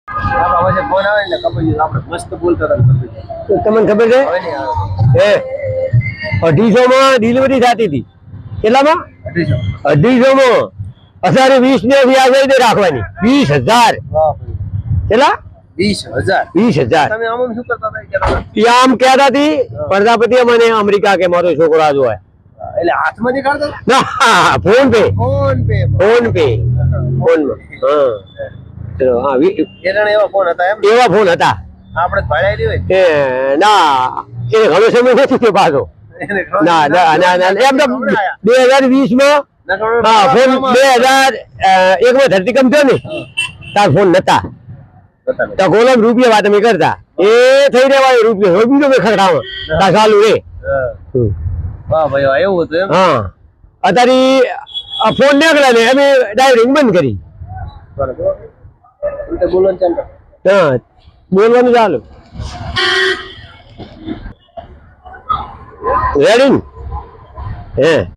phone આવે ને કપડી આપણે મસ્ત બોલતા હતા તમને ખબર છે એ 250 માં ડિલિવરી થતી હતી કેટલામાં 250 માં અત્યારે 20 ને વ્યાજ રાખવાની 20,000 કેટલા 20,000 તમે આમ શું કરતા હતા આમ કહેતા હતી પ્રજાપતિ મને અમેરિકા કે મારો છોકરો આ જોવાય એટલે હાથમાંથી કાઢતા ના ફોન પે ફોન ફોનમાં હા ચલો હા એવા ફોન હતા એમ એવા ફોન હતા આપણે ભાડાયેલી હોય એ ના એ ઘણો સમય નથી થયો પાછો ના ના ના એમ તો 2020 માં હા ફોન 2001 માં ધરતીકંપ થયો ને તાર ફોન નતા તો ગોલમ રૂપિયા વાત અમે કરતા એ થઈ રહ્યા રૂપિયા બીજો મેં ખરડાવ તા ચાલુ રે વાહ ભાઈ એવું હતું એમ હા અત્યારે ફોન નીકળ્યા ને અમે ડાયરેક્ટ બંધ કરી હા બોલવાનું ચાલુ રેડી હે